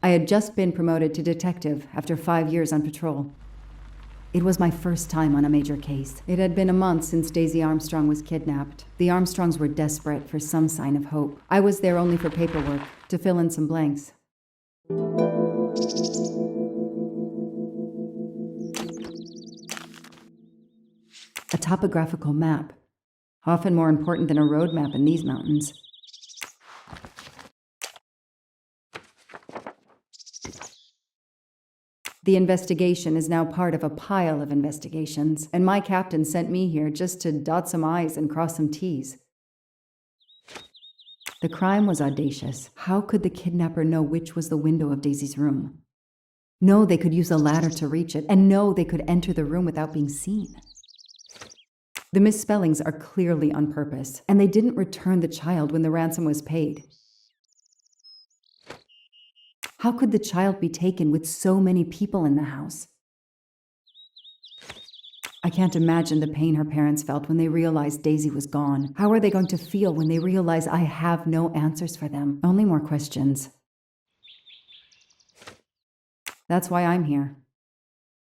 I had just been promoted to detective after 5 years on patrol. It was my first time on a major case. It had been a month since Daisy Armstrong was kidnapped. The Armstrongs were desperate for some sign of hope. I was there only for paperwork, to fill in some blanks. A topographical map, often more important than a road map in these mountains. The investigation is now part of a pile of investigations, and my captain sent me here just to dot some I's and cross some T's. The crime was audacious. How could the kidnapper know which was the window of Daisy's room? No, they could use a ladder to reach it, and no, they could enter the room without being seen. The misspellings are clearly on purpose, and they didn't return the child when the ransom was paid. How could the child be taken with so many people in the house? I can't imagine the pain her parents felt when they realized Daisy was gone. How are they going to feel when they realize I have no answers for them? Only more questions. That's why I'm here.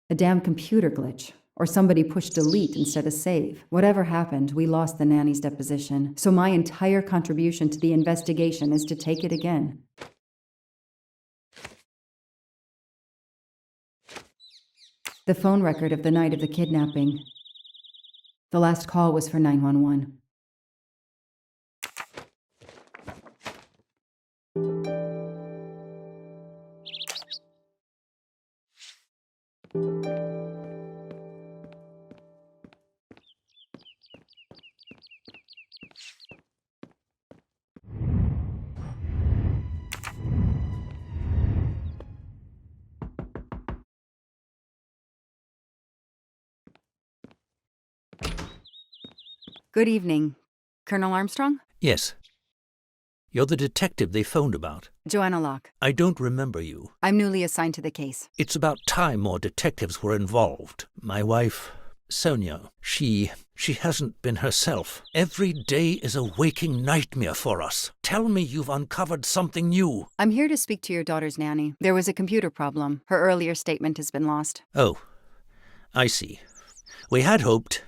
A damn computer glitch. Or somebody pushed delete instead of save. Whatever happened, we lost the nanny's deposition. So my entire contribution to the investigation is to take it again. The phone record of the night of the kidnapping. The last call was for 911. Good evening. Colonel Armstrong? Yes. You're the detective they phoned about. Joanna Locke. I don't remember you. I'm newly assigned to the case. It's about time more detectives were involved. My wife, Sonia, she hasn't been herself. Every day is a waking nightmare for us. Tell me you've uncovered something new. I'm here to speak to your daughter's nanny. There was a computer problem. Her earlier statement has been lost. Oh, I see. We had hoped.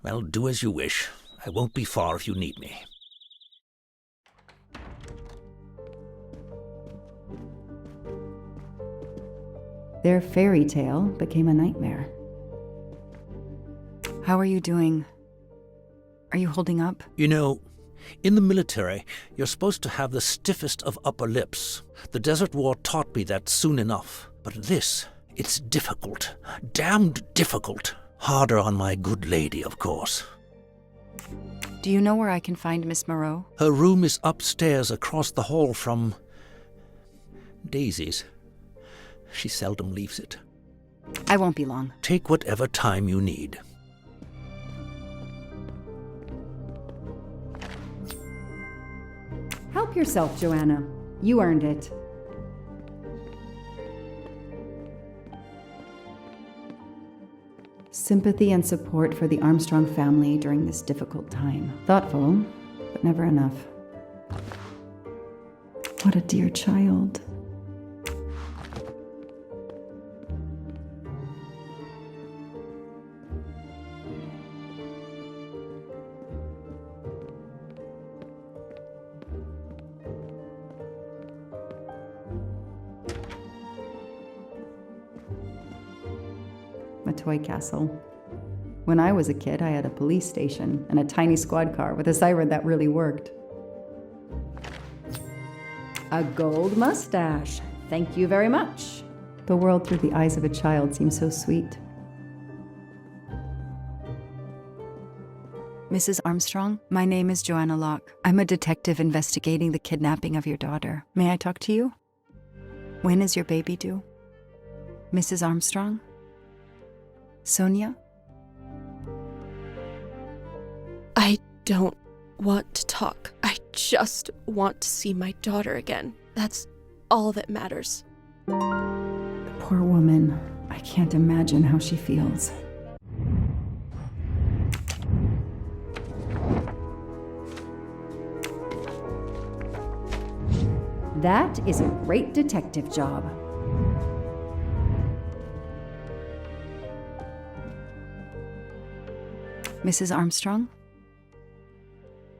Well, do as you wish. I won't be far if you need me. Their fairy tale became a nightmare. How are you doing? Are you holding up? You know, in the military, you're supposed to have the stiffest of upper lips. The Desert War taught me that soon enough. But this, it's difficult. Damned difficult. Harder on my good lady, of course. Do you know where I can find Miss Moreau? Her room is upstairs across the hall from Daisy's. She seldom leaves it. I won't be long. Take whatever time you need. Help yourself, Joanna. You earned it. Sympathy and support for the Armstrong family during this difficult time. Thoughtful, but never enough. What a dear child. A toy castle. When I was a kid, I had a police station and a tiny squad car with a siren that really worked. A gold mustache. Thank you very much. The world through the eyes of a child seems so sweet. Mrs. Armstrong, my name is Joanna Locke. I'm a detective investigating the kidnapping of your daughter. May I talk to you? When is your baby due? Mrs. Armstrong? Sonia? I don't want to talk. I just want to see my daughter again. That's all that matters. Poor woman. I can't imagine how she feels. That is a great detective job. Mrs. Armstrong?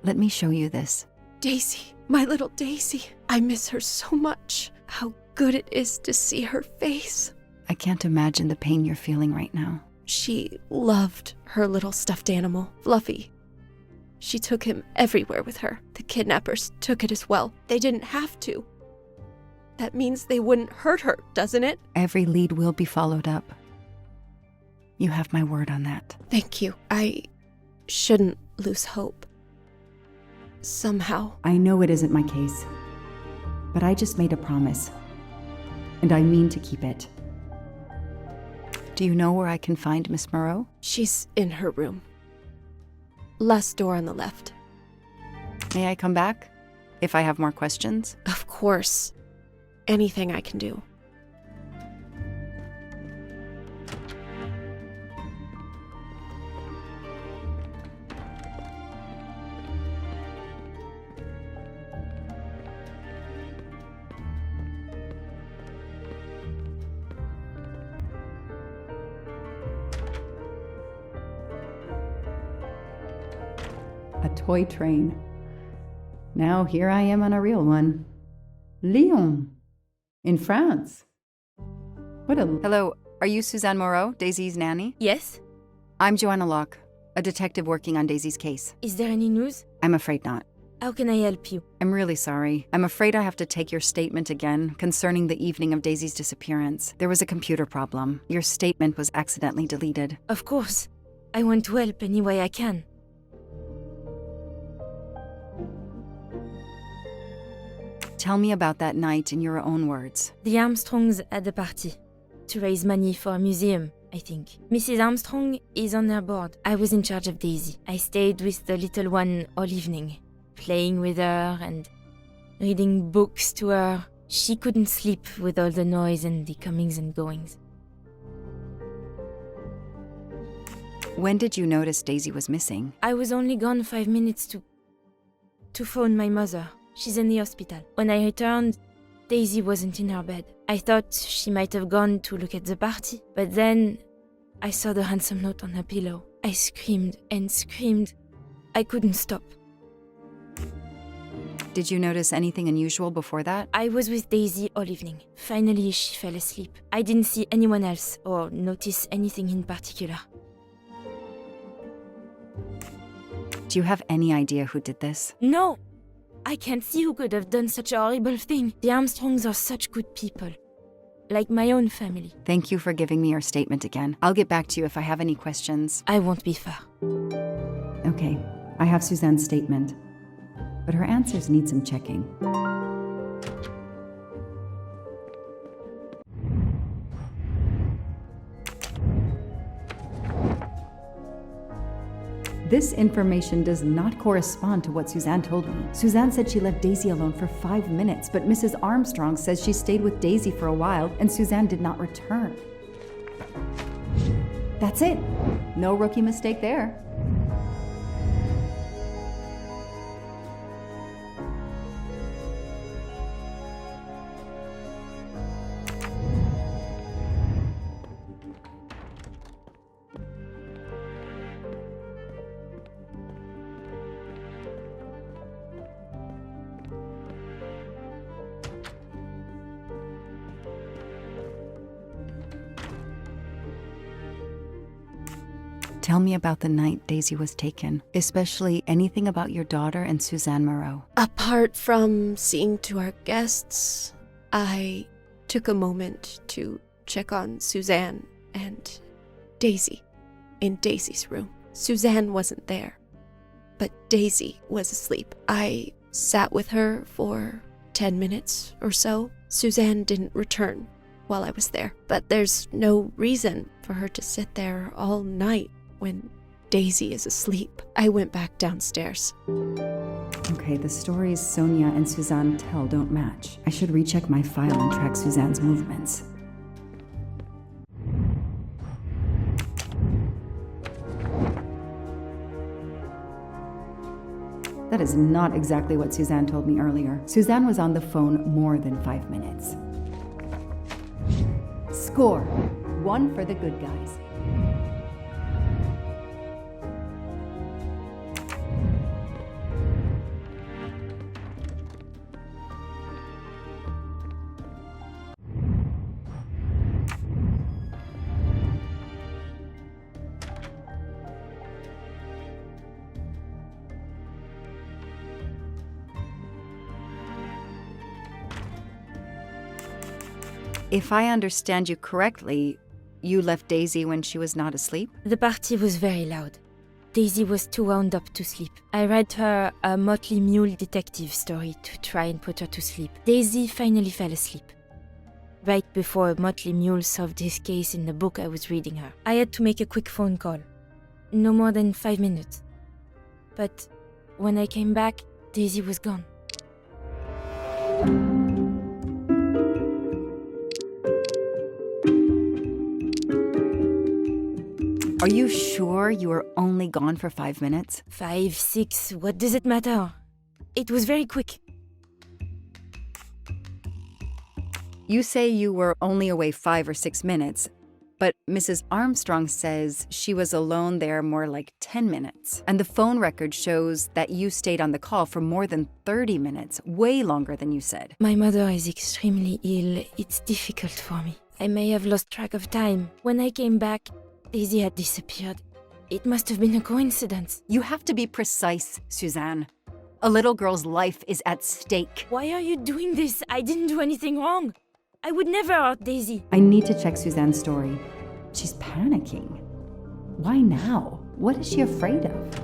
Let me show you this. Daisy, my little Daisy. I miss her so much. How good it is to see her face. I can't imagine the pain you're feeling right now. She loved her little stuffed animal, Fluffy. She took him everywhere with her. The kidnappers took it as well. They didn't have to. That means they wouldn't hurt her, doesn't it? Every lead will be followed up. You have my word on that. Thank you. I shouldn't lose hope. Somehow. I know it isn't my case, but I just made a promise, and I mean to keep it. Do you know where I can find Miss Moreau? She's in her room. Last door on the left. May I come back if I have more questions? Of course. Anything I can do. A toy train. Now here I am on a real one. Lyon, in France. Hello, are you Suzanne Moreau, Daisy's nanny? Yes? I'm Joanna Locke, a detective working on Daisy's case. Is there any news? I'm afraid not. How can I help you? I'm really sorry. I'm afraid I have to take your statement again concerning the evening of Daisy's disappearance. There was a computer problem. Your statement was accidentally deleted. Of course. I want to help any way I can. Tell me about that night in your own words. The Armstrongs had a party to raise money for a museum, I think. Mrs. Armstrong is on their board. I was in charge of Daisy. I stayed with the little one all evening, playing with her and reading books to her. She couldn't sleep with all the noise and the comings and goings. When did you notice Daisy was missing? I was only gone 5 minutes to phone my mother. She's in the hospital. When I returned, Daisy wasn't in her bed. I thought she might have gone to look at the party, but then I saw the ransom note on her pillow. I screamed and screamed. I couldn't stop. Did you notice anything unusual before that? I was with Daisy all evening. Finally, she fell asleep. I didn't see anyone else or notice anything in particular. Do you have any idea who did this? No! I can't see who could have done such a horrible thing. The Armstrongs are such good people. Like my own family. Thank you for giving me your statement again. I'll get back to you if I have any questions. I won't be far. Okay, I have Suzanne's statement, but her answers need some checking. This information does not correspond to what Suzanne told me. Suzanne said she left Daisy alone for 5 minutes, but Mrs. Armstrong says she stayed with Daisy for a while and Suzanne did not return. That's it. No rookie mistake there. Tell me about the night Daisy was taken, especially anything about your daughter and Suzanne Moreau. Apart from seeing to our guests, I took a moment to check on Suzanne and Daisy in Daisy's room. Suzanne wasn't there, but Daisy was asleep. I sat with her for 10 minutes or so. Suzanne didn't return while I was there, but there's no reason for her to sit there all night when Daisy is asleep. I went back downstairs. Okay, the stories Sonia and Suzanne tell don't match. I should recheck my file and track Suzanne's movements. That is not exactly what Suzanne told me earlier. Suzanne was on the phone more than 5 minutes. Score. 1 for the good guys. If I understand you correctly, you left Daisy when she was not asleep? The party was very loud. Daisy was too wound up to sleep. I read her a Motley Mule detective story to try and put her to sleep. Daisy finally fell asleep. Right before Motley Mule solved his case in the book I was reading her. I had to make a quick phone call. No more than 5 minutes. But when I came back, Daisy was gone. Are you sure you were only gone for 5 minutes? 5, 6, what does it matter? It was very quick. You say you were only away 5 or 6 minutes, but Mrs. Armstrong says she was alone there more like 10 minutes. And the phone record shows that you stayed on the call for more than 30 minutes, way longer than you said. My mother is extremely ill. It's difficult for me. I may have lost track of time. When I came back, Daisy had disappeared. It must have been a coincidence. You have to be precise, Suzanne. A little girl's life is at stake. Why are you doing this? I didn't do anything wrong. I would never hurt Daisy. I need to check Suzanne's story. She's panicking. Why now? What is she afraid of?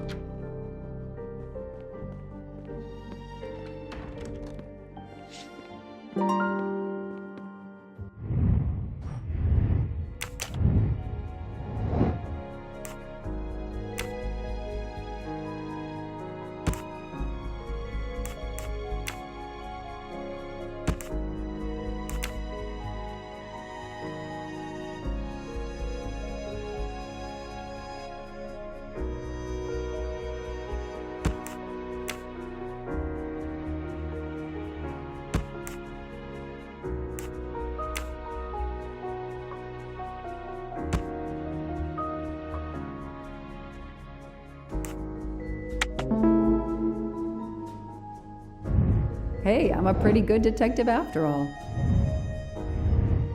Hey, I'm a pretty good detective after all.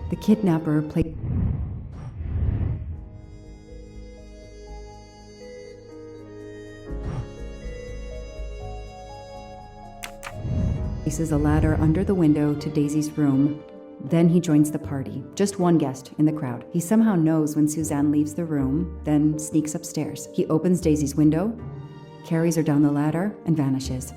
The kidnapper played... places a ladder under the window to Daisy's room. Then he joins the party, just one guest in the crowd. He somehow knows when Suzanne leaves the room, then sneaks upstairs. He opens Daisy's window, carries her down the ladder, and vanishes.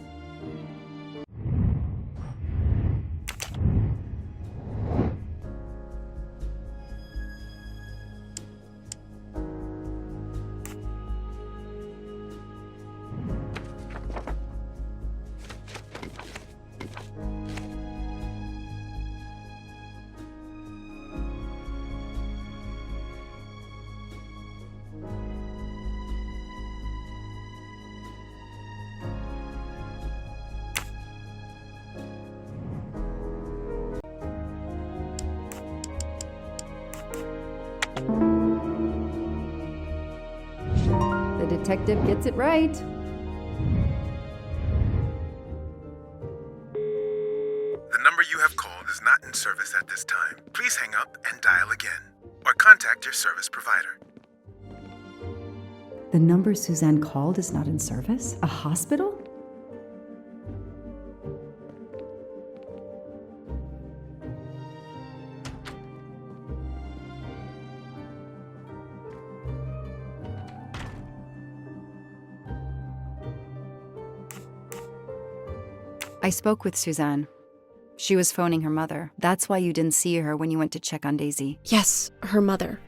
The detective gets it right. The number you have called is not in service at this time. Please hang up and dial again, or contact your service provider. The number Suzanne called is not in service? A hospital? I spoke with Suzanne. She was phoning her mother. That's why you didn't see her when you went to check on Daisy. Yes, her mother.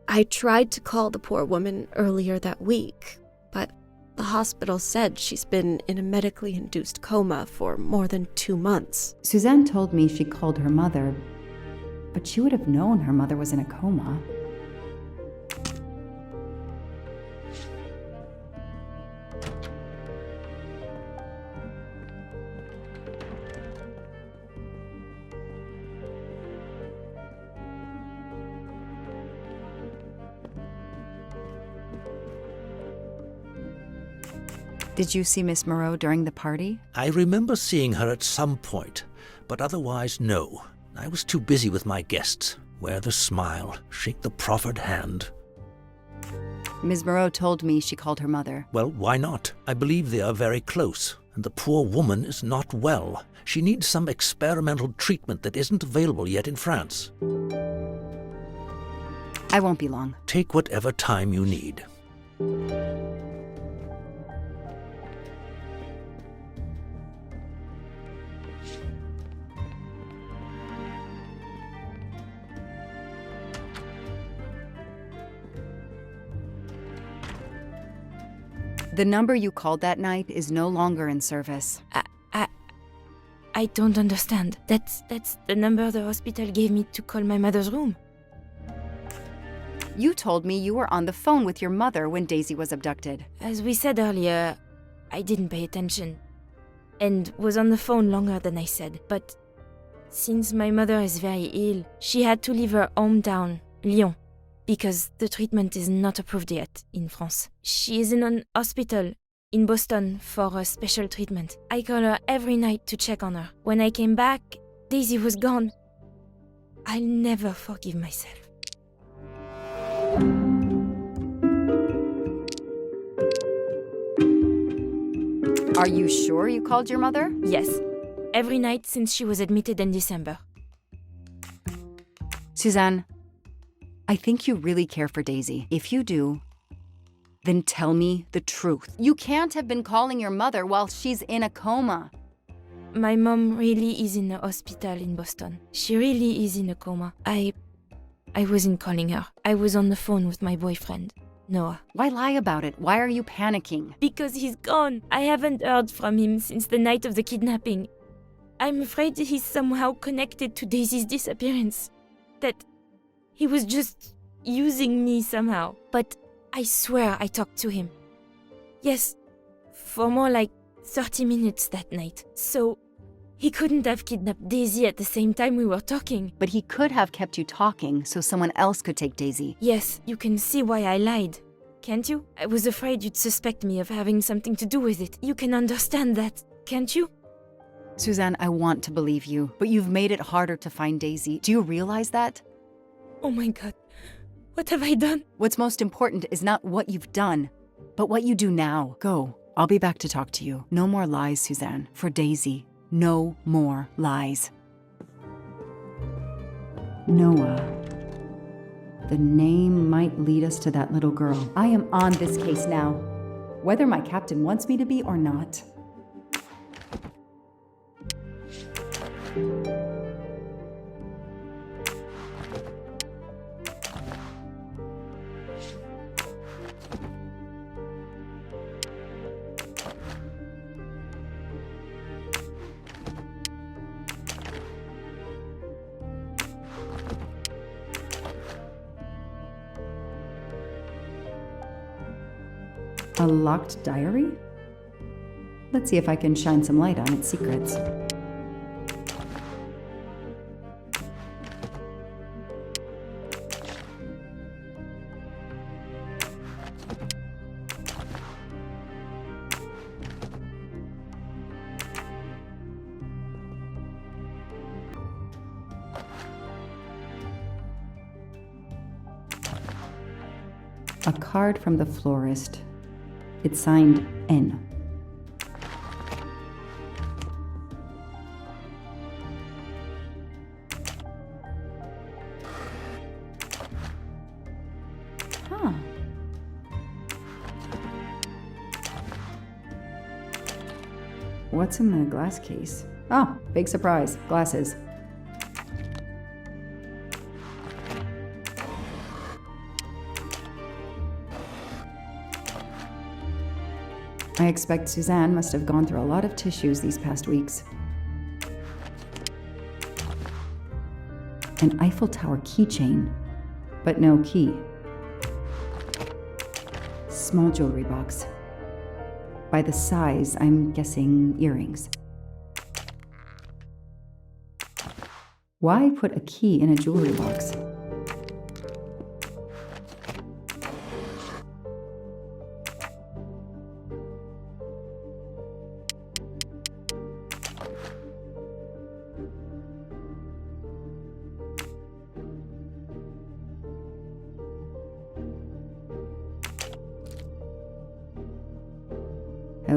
I tried to call the poor woman earlier that week, but the hospital said she's been in a medically induced coma for more than 2 months. Suzanne told me she called her mother, but she would have known her mother was in a coma. Did you see Miss Moreau during the party? I remember seeing her at some point, but otherwise, no. I was too busy with my guests. Wear the smile, shake the proffered hand. Ms. Moreau told me she called her mother. Well, why not? I believe they are very close, and the poor woman is not well. She needs some experimental treatment that isn't available yet in France. I won't be long. Take whatever time you need. The number you called that night is no longer in service. I don't understand. That's the number the hospital gave me to call my mother's room. You told me you were on the phone with your mother when Daisy was abducted. As we said earlier, I didn't pay attention and was on the phone longer than I said. But since my mother is very ill, she had to leave her hometown, Lyon, because the treatment is not approved yet in France. She is in an hospital in Boston for a special treatment. I call her every night to check on her. When I came back, Daisy was gone. I'll never forgive myself. Are you sure you called your mother? Yes, every night since she was admitted in December. Suzanne, I think you really care for Daisy. If you do, then tell me the truth. You can't have been calling your mother while she's in a coma. My mom really is in a hospital in Boston. She really is in a coma. I wasn't calling her. I was on the phone with my boyfriend, Noah. Why lie about it? Why are you panicking? Because he's gone. I haven't heard from him since the night of the kidnapping. I'm afraid he's somehow connected to Daisy's disappearance. That he was just using me somehow. But I swear I talked to him. Yes, for more like 30 minutes that night. So he couldn't have kidnapped Daisy at the same time we were talking. But he could have kept you talking so someone else could take Daisy. Yes, you can see why I lied. Can't you? I was afraid you'd suspect me of having something to do with it. You can understand that, can't you? Suzanne, I want to believe you, but you've made it harder to find Daisy. Do you realize that? Oh my god. What have I done? What's most important is not what you've done, but what you do now. Go. I'll be back to talk to you. No more lies, Suzanne. For Daisy, no more lies. Noah. The name might lead us to that little girl. I am on this case now, whether my captain wants me to be or not. A locked diary? Let's see if I can shine some light on its secrets. A card from the florist. It's signed N. Huh. What's in the glass case? Oh, big surprise. Glasses. I expect Suzanne must have gone through a lot of tissues these past weeks. An Eiffel Tower keychain, but no key. Small jewelry box. By the size, I'm guessing earrings. Why put a key in a jewelry box?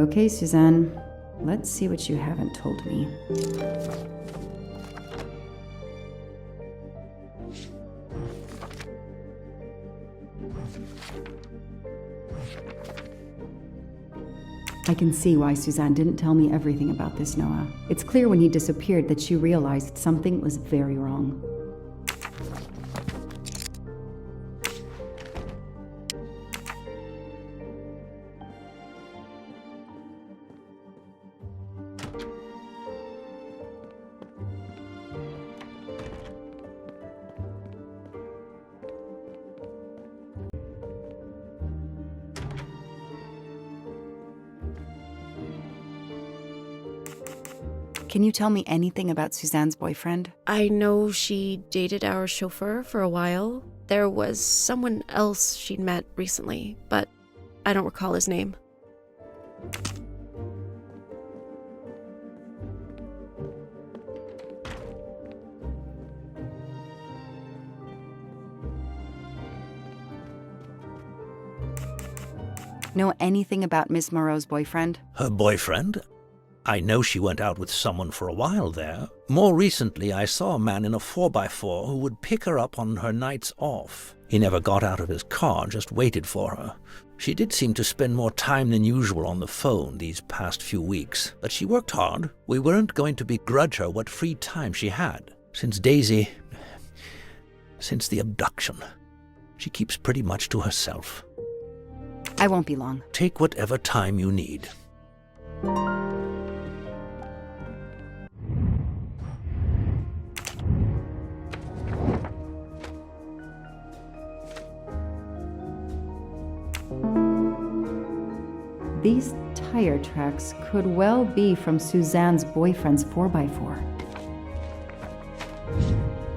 Okay, Suzanne. Let's see what you haven't told me. I can see why Suzanne didn't tell me everything about this, Noah. It's clear when he disappeared that she realized something was very wrong. Can you tell me anything about Suzanne's boyfriend? I know she dated our chauffeur for a while. There was someone else she'd met recently, but I don't recall his name. Know anything about Miss Moreau's boyfriend? Her boyfriend? I know she went out with someone for a while there. More recently, I saw a man in a 4x4 who would pick her up on her nights off. He never got out of his car, just waited for her. She did seem to spend more time than usual on the phone these past few weeks, but she worked hard. We weren't going to begrudge her what free time she had. Since the abduction, she keeps pretty much to herself. I won't be long. Take whatever time you need. These tire tracks could well be from Suzanne's boyfriend's 4x4.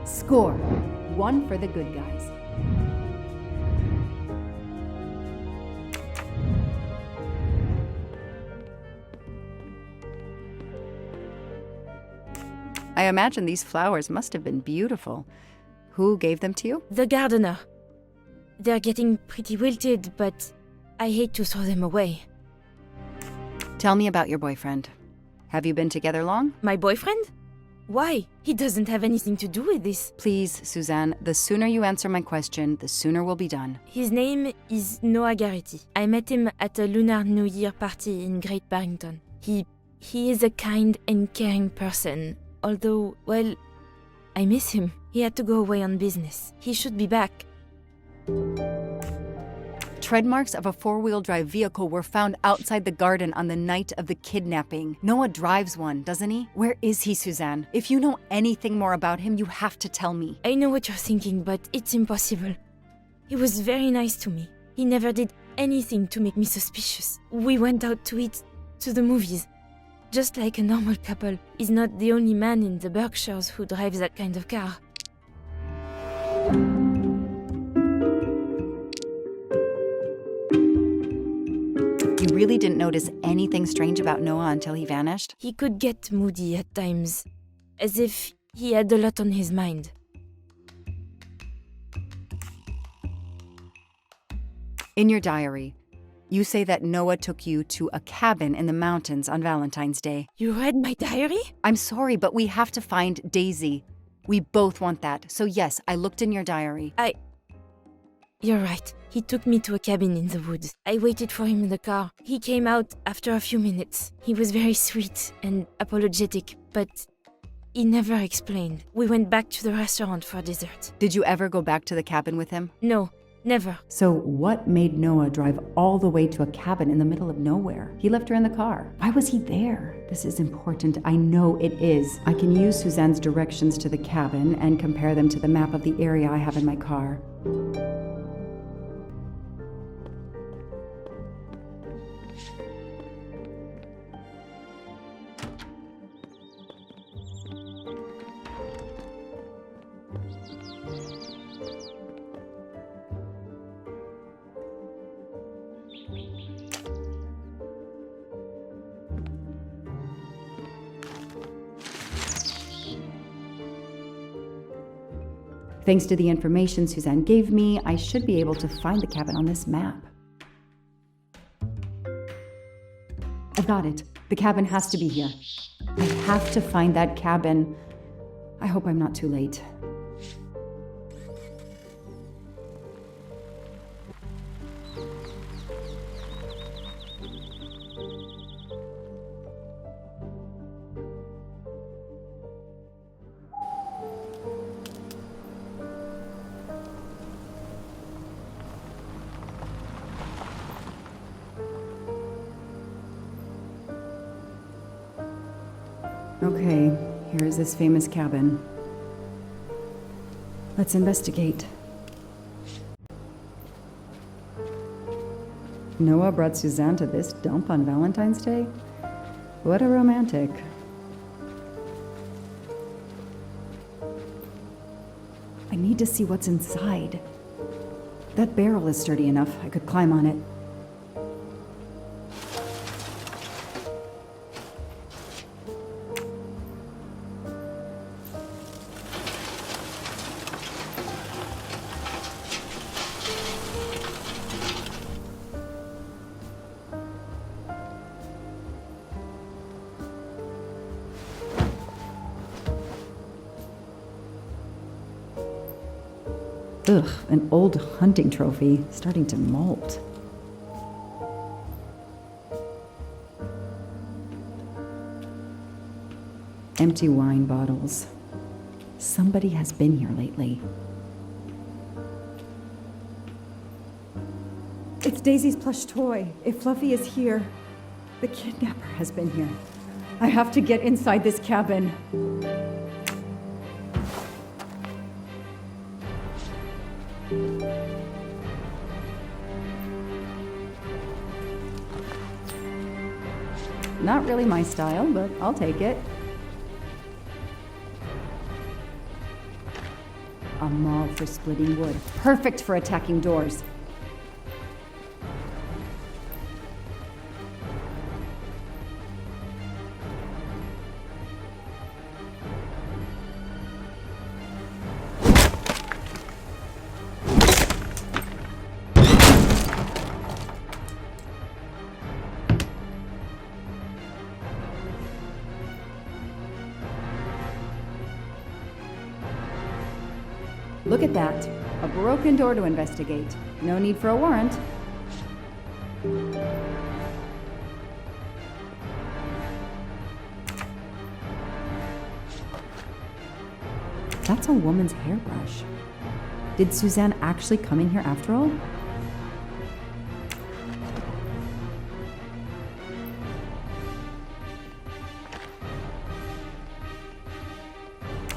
Score. 1 for the good guys. I imagine these flowers must have been beautiful. Who gave them to you? The gardener. They're getting pretty wilted, but I hate to throw them away. Tell me about your boyfriend. Have you been together long? My boyfriend? Why? He doesn't have anything to do with this. Please, Suzanne, the sooner you answer my question, the sooner we'll be done. His name is Noah Garrity. I met him at a Lunar New Year party in Great Barrington. He is a kind and caring person, although, well, I miss him. He had to go away on business. He should be back. Tread marks of a 4-wheel drive vehicle were found outside the garden on the night of the kidnapping. Noah drives one, doesn't he? Where is he, Suzanne? If you know anything more about him, you have to tell me. I know what you're thinking, but it's impossible. He was very nice to me. He never did anything to make me suspicious. We went out to eat, to the movies. Just like a normal couple. He's not the only man in the Berkshires who drives that kind of car. You really didn't notice anything strange about Noah until he vanished? He could get moody at times, as if he had a lot on his mind. In your diary, you say that Noah took you to a cabin in the mountains on Valentine's Day. You read my diary? I'm sorry, but we have to find Daisy. We both want that. So yes, I looked in your diary. You're right. He took me to a cabin in the woods. I waited for him in the car. He came out after a few minutes. He was very sweet and apologetic, but he never explained. We went back to the restaurant for dessert. Did you ever go back to the cabin with him? No, never. So what made Noah drive all the way to a cabin in the middle of nowhere? He left her in the car. Why was he there? This is important. I know it is. I can use Suzanne's directions to the cabin and compare them to the map of the area I have in my car. Thanks to the information Suzanne gave me, I should be able to find the cabin on this map. A I've got it. The cabin has to be here. I have to find that cabin. I hope I'm not too late. Okay, here is this famous cabin. Let's investigate. Noah brought Suzanne to this dump on Valentine's Day? What a romantic. I need to see what's inside. That barrel is sturdy enough. I could climb on it. Ugh, an old hunting trophy starting to molt. Empty wine bottles. Somebody has been here lately. It's Daisy's plush toy. If Fluffy is here, the kidnapper has been here. I have to get inside this cabin. Not really my style, but I'll take it. A maul for splitting wood. Perfect for attacking doors. Look at that. A broken door to investigate. No need for a warrant. That's a woman's hairbrush. Did Suzanne actually come in here after all?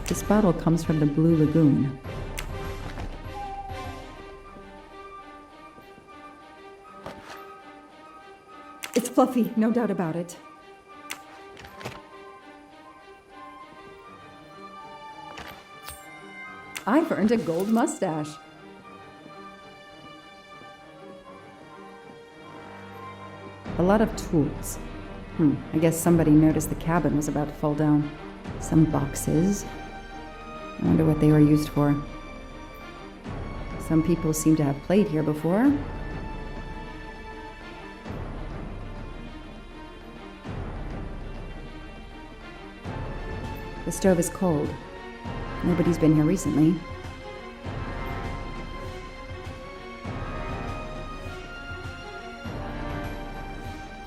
This bottle comes from the Blue Lagoon. It's Fluffy, no doubt about it. I've earned a gold mustache. A lot of tools. I guess somebody noticed the cabin was about to fall down. Some boxes. I wonder what they were used for. Some people seem to have played here before. The stove is cold. Nobody's been here recently.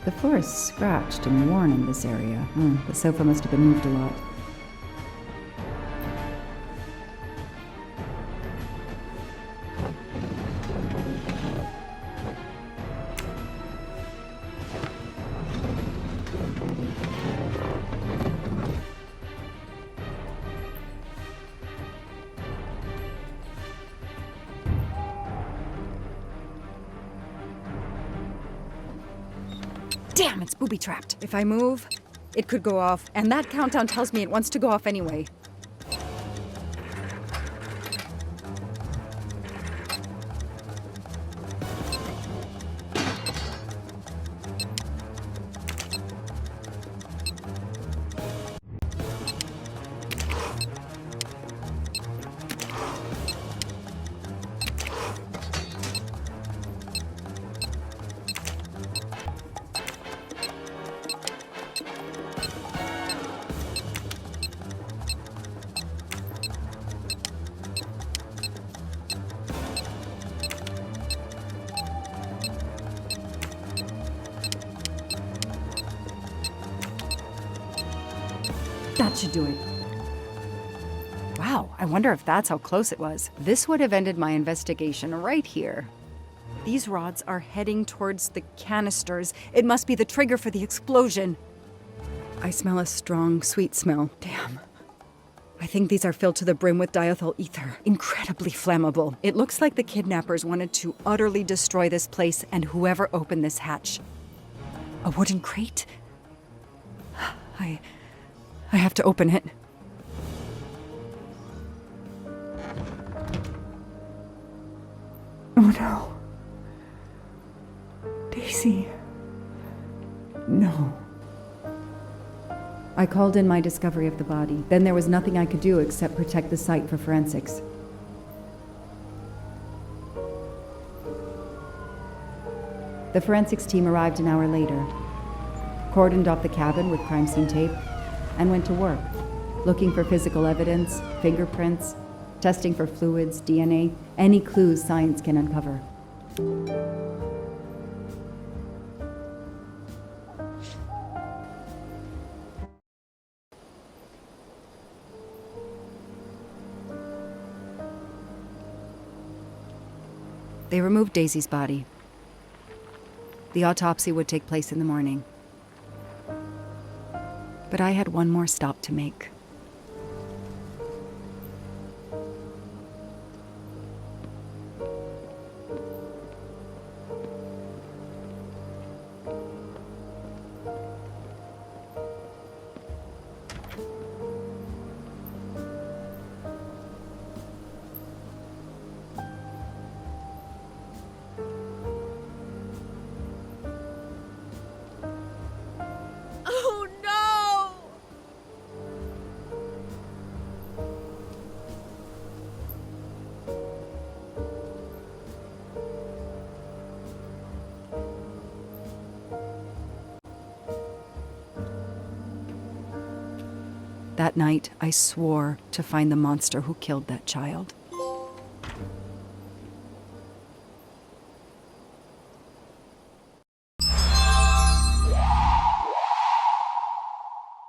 The floor is scratched and worn in this area. The sofa must have been moved a lot. Damn, it's booby-trapped. If I move, it could go off, and that countdown tells me it wants to go off anyway. That should do it. Wow, I wonder if that's how close it was. This would have ended my investigation right here. These rods are heading towards the canisters. It must be the trigger for the explosion. I smell a strong, sweet smell. Damn. I think these are filled to the brim with diethyl ether. Incredibly flammable. It looks like the kidnappers wanted to utterly destroy this place and whoever opened this hatch. A wooden crate? I have to open it. Oh no. Daisy. No. I called in my discovery of the body. Then there was nothing I could do except protect the site for forensics. The forensics team arrived an hour later, cordoned off the cabin with crime scene tape, and went to work, looking for physical evidence, fingerprints, testing for fluids, DNA, any clues science can uncover. They removed Daisy's body. The autopsy would take place in the morning. But I had one more stop to make. Oh no! That night, I swore to find the monster who killed that child.